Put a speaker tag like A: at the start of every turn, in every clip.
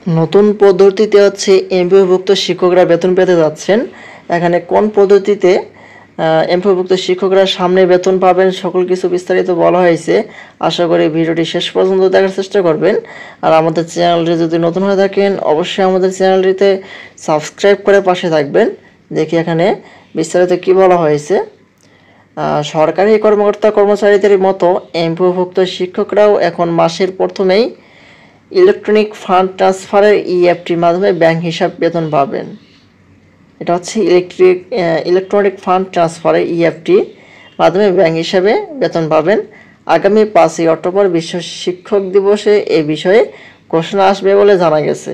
A: নতুন পদ্ধতিতে হচ্ছে এমপিওভুক্ত শিক্ষকরা বেতন পেতে যাচ্ছেন। এখানে কোন পদ্ধতিতে এমপিওভুক্ত শিক্ষকরা সামনে বেতন পাবেন সকল কিছু বিস্তারিত বলা হয়েছে। আশা করি ভিডিওটি শেষ পর্যন্ত দেখার চেষ্টা করবেন। আর আমাদের চ্যানেলটি যদি নতুন হয়ে থাকেন অবশ্যই আমাদের চ্যানেলটিতে সাবস্ক্রাইব করে পাশে থাকবেন। দেখি এখানে বিস্তারিত কি বলা হয়েছে। সরকারি কর্মকর্তা কর্মচারীদের মতো এমপিওভুক্ত শিক্ষকরাও এখন মাসের প্রথমেই ইলেকট্রনিক ফান্ড ট্রান্সফারের ইএফটির মাধ্যমে ব্যাংক হিসাব বেতন পাবেন। এটা হচ্ছে ইলেকট্রনিক ফান্ড ট্রান্সফারের ইএফটি মাধ্যমে ব্যাংক হিসাবে বেতন পাবেন। আগামী 5ই অক্টোবর বিশ্ব শিক্ষক দিবসে এই বিষয়ে ঘোষণা আসবে বলে জানা গেছে।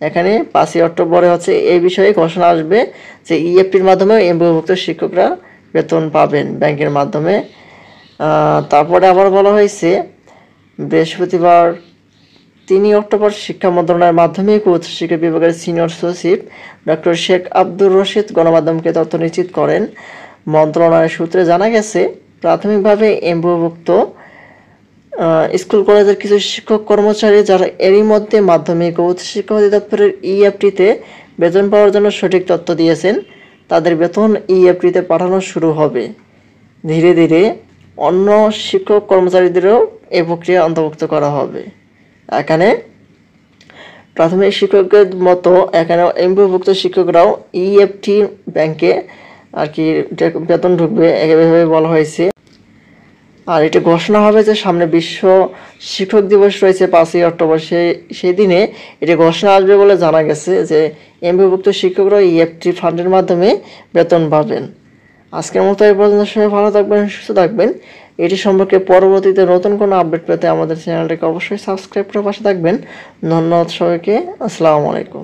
A: এখানে 5ই অক্টোবরে হচ্ছে এই বিষয়ে ঘোষণা আসবে যে ইএফটির মাধ্যমে এমপিওভুক্ত শিক্ষকরা বেতন পাবেন ব্যাংকের মাধ্যমে। তারপরে আবার বলা হয়েছে বৃহস্পতিবার 3 অক্টোবর শিক্ষা মন্ত্রণালয়ের মাধ্যমিক ও উচ্চশিক্ষা বিভাগের সিনিয়র সচিব ডক্টর শেখ আব্দুর রশিদ গণমাধ্যমকে তথ্য নিশ্চিত করেন। মন্ত্রণালয়ের সূত্রে জানা গেছে প্রাথমিকভাবে এমপিওভুক্ত স্কুল কলেজের কিছু শিক্ষক কর্মচারী যারা এরই মধ্যে মাধ্যমিক ও উচ্চশিক্ষা অধিদপ্তরের ইএফটিতে বেতন পাওয়ার জন্য সঠিক তথ্য দিয়েছেন তাদের বেতন ইএফটিতে পাঠানো শুরু হবে। ধীরে ধীরে অন্য শিক্ষক কর্মচারীদেরও এই প্রক্রিয়া অন্তর্ভুক্ত করা হবে। এখানে প্রাথমিক শিক্ষকদের মতো এখানে এমপিওভুক্ত শিক্ষকরাও ইএফটি ব্যাংকে আর কি বেতন ঢুকবে এভাবে বলা হয়েছে। আর এটা ঘোষণা হবে যে সামনে বিশ্ব শিক্ষক দিবস রয়েছে 5ই অক্টোবর, সেই দিনে এটি ঘোষণা আসবে বলে জানা গেছে যে এমপিওভুক্ত শিক্ষকরা ইএফটি ফান্ডের মাধ্যমে বেতন পাবেন। আজকের মতো এই পর্যন্ত সবাই ভালো থাকবেন, সুস্থ থাকবেন। এটি সম্পর্কে পরবর্তীতে নতুন কোনো আপডেট পেতে আমাদের চ্যানেলটিকে অবশ্যই সাবস্ক্রাইব করে পাশে থাকবেন। ধন্যবাদ সবাইকে। আসসালামু আলাইকুম।